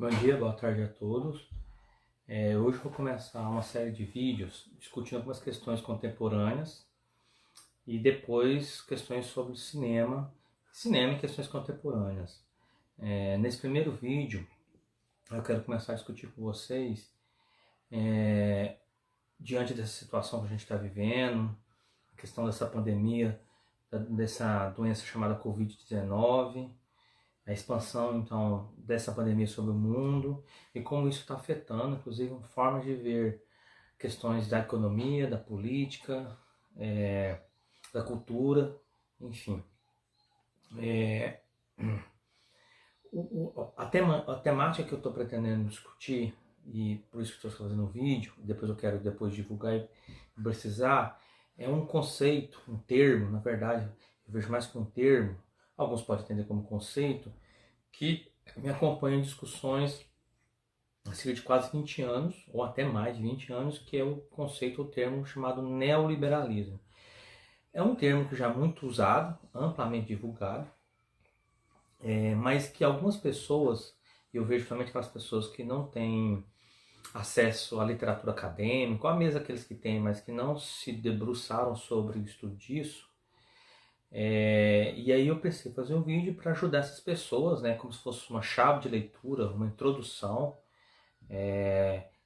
Bom dia, boa tarde a todos. Hoje eu vou começar uma série de vídeos discutindo algumas questões contemporâneas e depois questões sobre cinema e questões contemporâneas. Nesse primeiro vídeo eu quero começar a discutir com vocês, diante dessa situação que a gente está vivendo, a questão dessa pandemia, dessa doença chamada Covid-19, a expansão então dessa pandemia sobre o mundo e como isso está afetando, inclusive, formas de ver questões da economia, da política, da cultura, enfim. A temática que eu estou pretendendo discutir, e por isso que estou fazendo um vídeo, depois eu quero divulgar e precisar, é um conceito, um termo, na verdade, eu vejo mais que um termo, alguns podem entender como conceito, que me acompanha em discussões há cerca de quase 20 anos, ou até mais de 20 anos, que é o conceito, o termo chamado neoliberalismo. É um termo que já é muito usado, amplamente divulgado, mas que algumas pessoas, eu vejo principalmente aquelas pessoas que não têm acesso à literatura acadêmica, ou mesmo aqueles que têm, mas que não se debruçaram sobre o estudo disso. E aí eu pensei em fazer um vídeo para ajudar essas pessoas, né, como se fosse uma chave de leitura, uma introdução.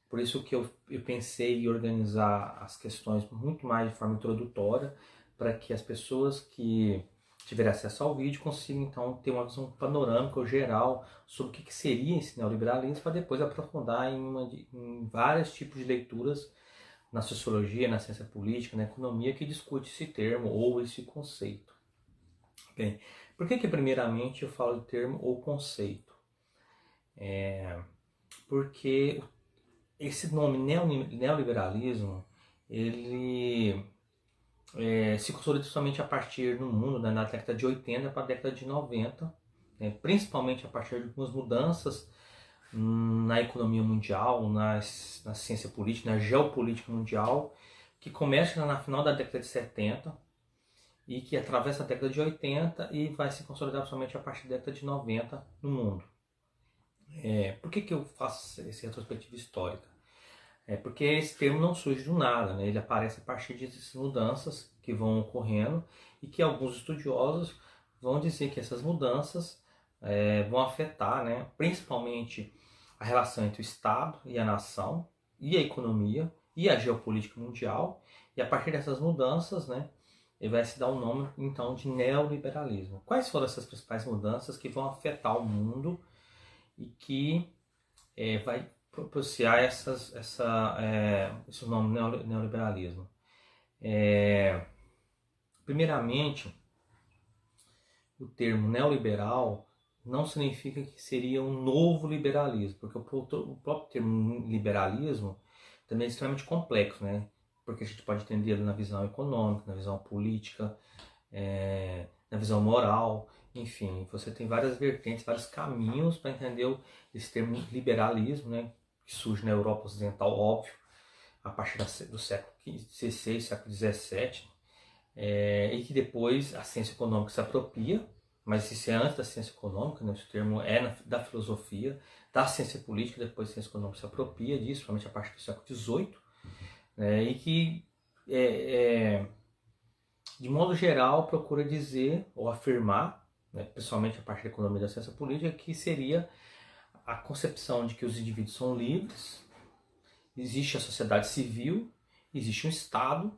Por isso que eu pensei em organizar as questões muito mais de forma introdutória, para que as pessoas que tiverem acesso ao vídeo consigam então ter uma visão panorâmica ou geral sobre o que seria esse neoliberalismo, para depois aprofundar em vários tipos de leituras na sociologia, na ciência política, na economia, que discute esse termo ou esse conceito. Bem, por que primeiramente eu falo de termo ou conceito? Porque esse nome neoliberalismo, ele se consolida somente a partir no mundo, né, na década de 80 para a década de 90, né, principalmente a partir de algumas mudanças na economia mundial, na ciência política, na geopolítica mundial, que começa no final da década de 70 e que atravessa a década de 80 e vai se consolidar somente a partir da década de 90 no mundo. Por que eu faço essa retrospectiva histórica? Porque esse termo não surge do nada, né? Ele aparece a partir dessas mudanças que vão ocorrendo e que alguns estudiosos vão dizer que essas mudanças vão afetar, né, principalmente a relação entre o Estado e a nação, e a economia, e a geopolítica mundial, e a partir dessas mudanças, né, ele vai se dar o nome então de neoliberalismo. Quais foram essas principais mudanças que vão afetar o mundo e que vai propiciar esse nome neoliberalismo? Primeiramente, o termo neoliberal não significa que seria um novo liberalismo, porque o próprio termo liberalismo também é extremamente complexo, né? Porque a gente pode entender na visão econômica, na visão política, na visão moral, enfim, você tem várias vertentes, vários caminhos para entender esse termo liberalismo, né? Que surge na Europa Ocidental, óbvio, a partir do século XVI, século XVII, e que depois a ciência econômica se apropria, mas isso é antes da ciência econômica, né? Esse termo é da filosofia, da ciência política, depois a ciência econômica se apropria disso, principalmente a partir do século XVIII, né? E que, de modo geral, procura dizer ou afirmar, né, principalmente a partir da economia e da ciência política, que seria a concepção de que os indivíduos são livres, existe a sociedade civil, existe um Estado,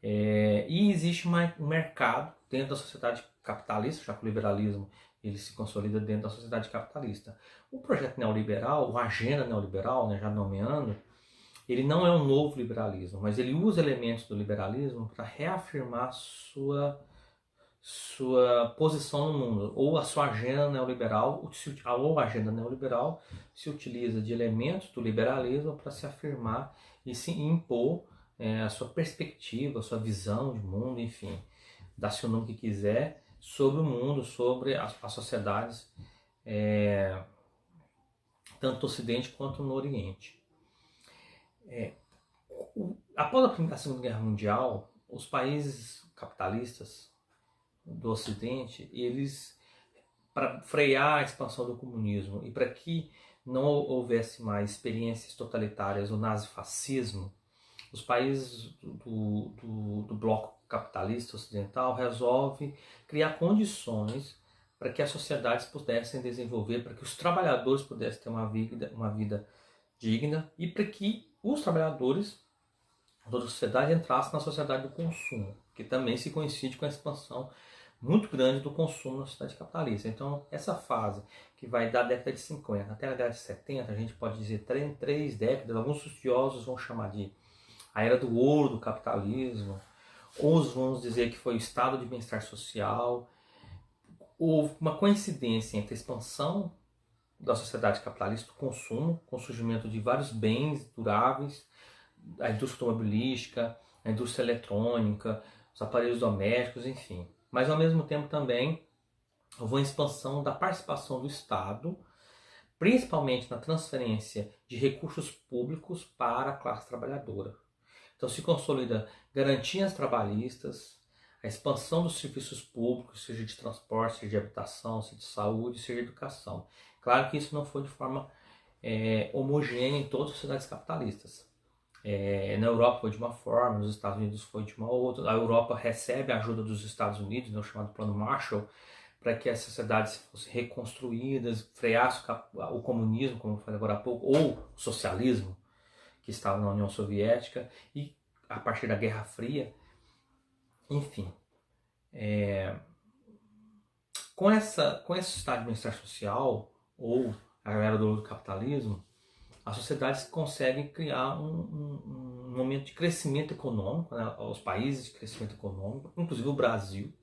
e existe um mercado dentro da sociedade capitalista, já que o liberalismo ele se consolida dentro da sociedade capitalista. O projeto neoliberal, a agenda neoliberal, né, já nomeando, ele não é um novo liberalismo, mas ele usa elementos do liberalismo para reafirmar sua posição no mundo, ou a sua agenda neoliberal, ou a agenda neoliberal se utiliza de elementos do liberalismo para se afirmar e se impor a sua perspectiva, a sua visão de mundo, enfim, dá-se o nome que quiser, sobre o mundo, sobre as sociedades, tanto no Ocidente quanto no Oriente. Após a Segunda Guerra Mundial, os países capitalistas do Ocidente, eles para frear a expansão do comunismo e para que não houvesse mais experiências totalitárias do nazifascismo, os países do bloco capitalista ocidental resolvem criar condições para que as sociedades pudessem desenvolver, para que os trabalhadores pudessem ter uma vida digna e para que os trabalhadores da sociedade entrassem na sociedade do consumo, que também se coincide com a expansão muito grande do consumo na sociedade capitalista. Então, essa fase que vai da década de 50 até a década de 70, a gente pode dizer três décadas, alguns estudiosos vão chamar de a era do ouro do capitalismo, outros vão dizer que foi o estado de bem-estar social. Houve uma coincidência entre a expansão da sociedade capitalista, do consumo, com o surgimento de vários bens duráveis, a indústria automobilística, a indústria eletrônica, os aparelhos domésticos, enfim. Mas ao mesmo tempo também houve uma expansão da participação do Estado, principalmente na transferência de recursos públicos para a classe trabalhadora. Então se consolida garantias trabalhistas, a expansão dos serviços públicos, seja de transporte, seja de habitação, seja de saúde, seja de educação. Claro que isso não foi de forma homogênea em todas as sociedades capitalistas. Na Europa foi de uma forma, nos Estados Unidos foi de uma outra. A Europa recebe a ajuda dos Estados Unidos, no chamado Plano Marshall, para que as sociedades fossem reconstruídas, freasse o comunismo, como eu falei agora há pouco, ou o socialismo, que estava na União Soviética, e a partir da Guerra Fria, enfim. Com esse estado de bem-estar social, ou a era do capitalismo, as sociedades conseguem criar um momento de crescimento econômico, né? Os países de crescimento econômico, inclusive o Brasil,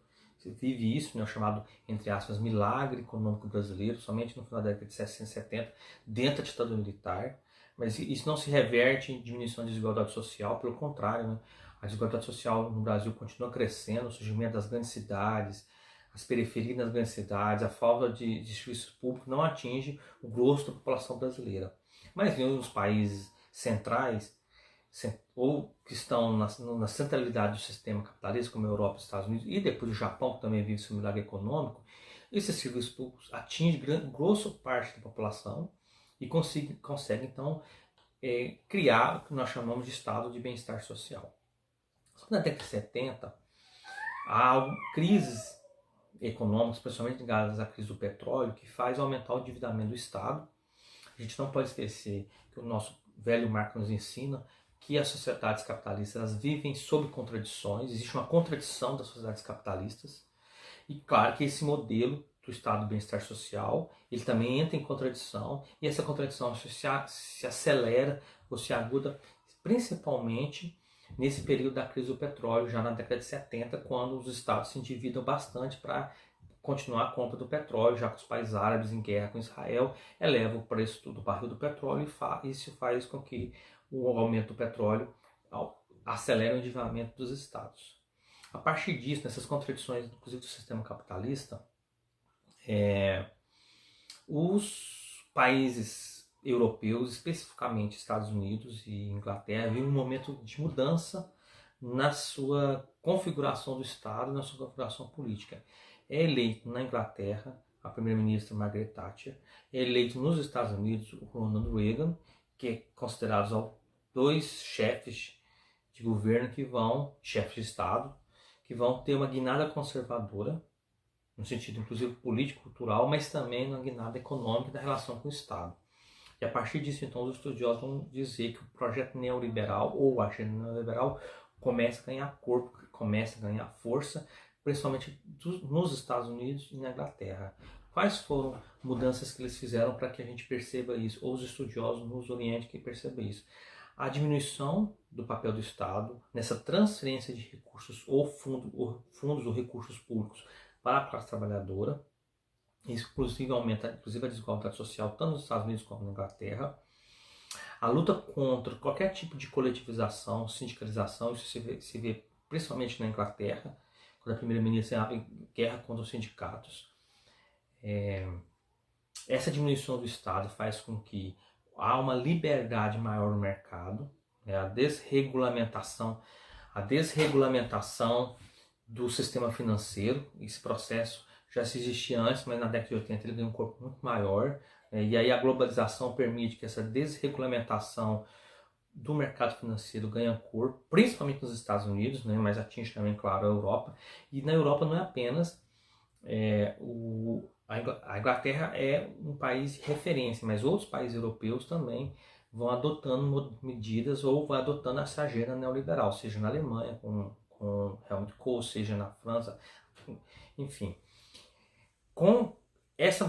vive isso, né? O chamado, entre aspas, milagre econômico brasileiro, somente no final da década de 60 e 70, dentro da ditadura militar. Mas isso não se reverte em diminuição da desigualdade social, pelo contrário, né? A desigualdade social no Brasil continua crescendo, o surgimento das grandes cidades, as periferias das grandes cidades, a falta de serviços públicos não atinge o grosso da população brasileira. Mas em outros países centrais, ou que estão na centralidade do sistema capitalista, como a Europa e os Estados Unidos, e depois o Japão, que também vive esse milagre econômico, esses serviços públicos atingem grosso parte da população e consegue então criar o que nós chamamos de estado de bem-estar social. Só que na década de 70, há crises econômicas, especialmente ligadas à crise do petróleo, que faz aumentar o endividamento do Estado. A gente não pode esquecer que o nosso velho Marx nos ensina que as sociedades capitalistas elas vivem sob contradições, existe uma contradição das sociedades capitalistas, e claro que esse modelo do estado do bem-estar social, ele também entra em contradição, e essa contradição se acelera ou se aguda principalmente nesse período da crise do petróleo, já na década de 70, quando os estados se endividam bastante para continuar a compra do petróleo, já que os países árabes em guerra com Israel elevam o preço do barril do petróleo e isso faz com que o aumento do petróleo acelere o endividamento dos estados. A partir disso, nessas contradições, inclusive do sistema capitalista, os países europeus, especificamente Estados Unidos e Inglaterra, vivem um momento de mudança na sua configuração do Estado, na sua configuração política. É eleito na Inglaterra a primeira-ministra Margaret Thatcher, é eleito nos Estados Unidos o Ronald Reagan, que é considerado dois chefes de governo chefes de Estado, que vão ter uma guinada conservadora, no sentido inclusive político-cultural, mas também na guinada econômica da relação com o Estado. E a partir disso, então, os estudiosos vão dizer que o projeto neoliberal ou a agenda neoliberal começa a ganhar corpo, começa a ganhar força, principalmente nos Estados Unidos e na Inglaterra. Quais foram mudanças que eles fizeram para que a gente perceba isso, ou os estudiosos nos orientam que percebam isso? A diminuição do papel do Estado nessa transferência de recursos ou fundos ou recursos públicos para a classe trabalhadora. Isso inclusive aumenta a desigualdade social tanto nos Estados Unidos como na Inglaterra. A luta contra qualquer tipo de coletivização, sindicalização, isso se vê principalmente na Inglaterra, quando a primeira-ministra abre guerra contra os sindicatos. Essa diminuição do Estado faz com que há uma liberdade maior no mercado, a desregulamentação do sistema financeiro. Esse processo já se existia antes, mas na década de 80 ele ganhou um corpo muito maior, e aí a globalização permite que essa desregulamentação do mercado financeiro ganha corpo, principalmente nos Estados Unidos, né, mas atinge também, claro, a Europa. E na Europa não é apenas a Inglaterra é um país de referência, mas outros países europeus também vão adotando medidas ou vão adotando essa agenda neoliberal, seja na Alemanha com Helmut Kohl, seja na França, enfim.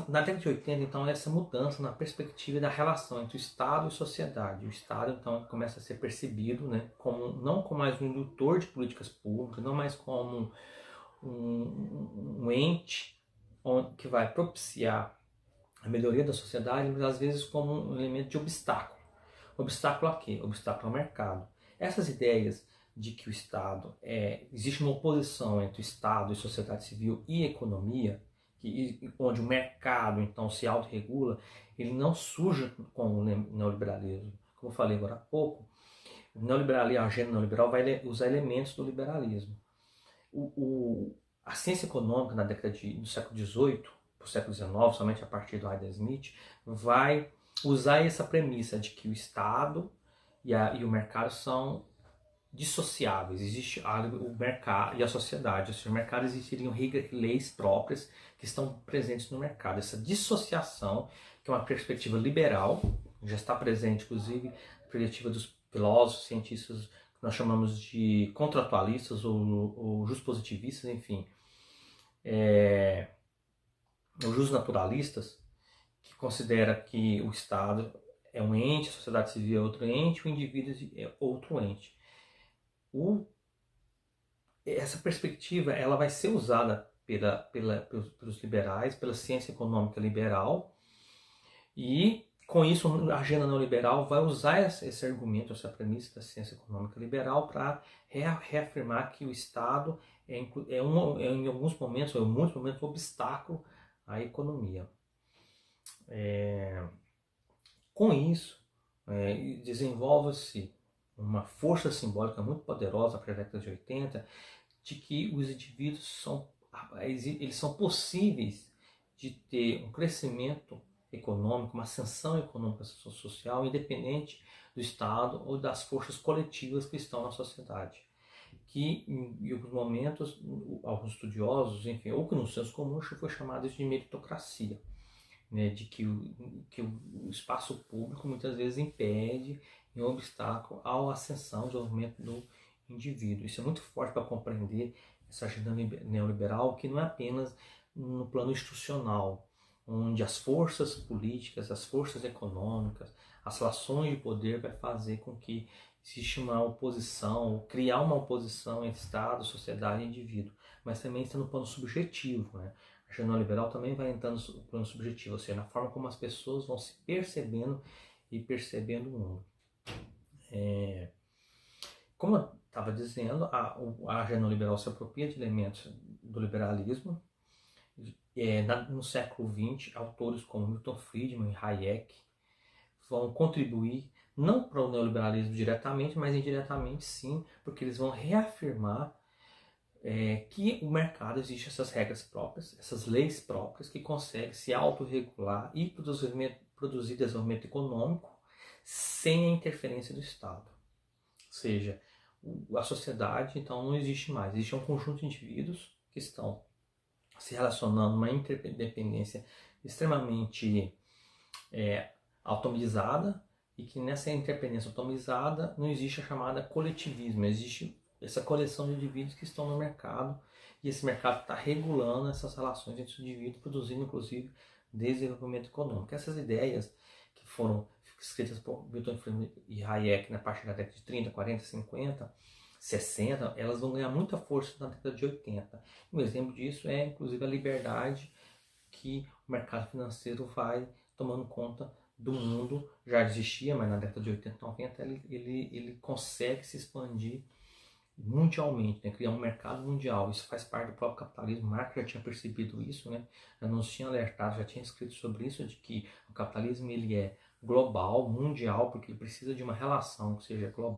Na década de 80, então, essa mudança na perspectiva da relação entre o Estado e sociedade. O Estado, então, começa a ser percebido, né, não como mais um indutor de políticas públicas, não mais como um ente que vai propiciar a melhoria da sociedade, mas às vezes como um elemento de obstáculo. Obstáculo a quê? Obstáculo ao mercado. Essas ideias de que o Estado existe uma oposição entre o Estado e sociedade civil e economia, onde o mercado então se autorregula, ele não surge com o neoliberalismo. Como eu falei agora há pouco, o neoliberalismo, a agenda neoliberal vai usar elementos do liberalismo. A ciência econômica na década do século XVIII para o século XIX, somente a partir do Adam Smith, vai usar essa premissa de que o Estado e o mercado são dissociáveis. Existe o mercado e a sociedade. Ou seja, no mercado existiriam leis próprias que estão presentes no mercado. Essa dissociação, que é uma perspectiva liberal, já está presente, inclusive, na perspectiva dos filósofos, cientistas que nós chamamos de contratualistas ou juspositivistas, enfim, os justnaturalistas, que considera que o Estado é um ente, a sociedade civil é outro ente, o indivíduo é outro ente. Essa perspectiva ela vai ser usada pelos liberais, pela ciência econômica liberal, e com isso a agenda neoliberal vai usar esse argumento, essa premissa da ciência econômica liberal para reafirmar que o Estado em alguns momentos, ou em muitos momentos, um obstáculo à economia. Com isso, desenvolve-se uma força simbólica muito poderosa para a década de 80, de que os indivíduos eles são possíveis de ter um crescimento econômico, uma ascensão econômica social, independente do Estado ou das forças coletivas que estão na sociedade. Que em alguns momentos, alguns estudiosos, enfim, ou que no senso comum foi chamado de meritocracia. Né, de que o espaço público muitas vezes impede um obstáculo à ascensão, ao desenvolvimento do indivíduo. Isso é muito forte para compreender essa agenda neoliberal, que não é apenas no plano institucional, onde as forças políticas, as forças econômicas, as relações de poder vai fazer com que exista uma oposição, criar uma oposição entre Estado, sociedade e indivíduo, mas também está no plano subjetivo, né? A agenda neoliberal também vai entrando no plano subjetivo, ou seja, na forma como as pessoas vão se percebendo e percebendo o mundo. Como eu estava dizendo, a agenda neoliberal se apropria de elementos do liberalismo. No século XX, autores como Milton Friedman e Hayek vão contribuir não para o neoliberalismo diretamente, mas indiretamente sim, porque eles vão reafirmar que o mercado existe essas regras próprias, essas leis próprias que conseguem se autorregular e produzir desenvolvimento econômico sem a interferência do Estado. Ou seja, a sociedade então não existe mais, existe um conjunto de indivíduos que estão se relacionando numa interdependência extremamente atomizada, e que nessa interdependência atomizada não existe a chamada coletivismo, existe essa coleção de indivíduos que estão no mercado, e esse mercado está regulando essas relações entre os indivíduos, produzindo inclusive desenvolvimento econômico. Essas ideias que foram escritas por Milton Friedman e Hayek na parte da década de 30, 40, 50, 60, elas vão ganhar muita força na década de 80. Um exemplo disso é inclusive a liberdade que o mercado financeiro vai tomando conta do mundo. Já existia, mas na década de 80 e 90 ele consegue se expandir mundialmente, né? Criar um mercado mundial. Isso faz parte do próprio capitalismo. Marx já tinha percebido isso, né? Já nos tinha alertado, já tinha escrito sobre isso, de que o capitalismo ele é global, mundial, porque ele precisa de uma relação que seja global.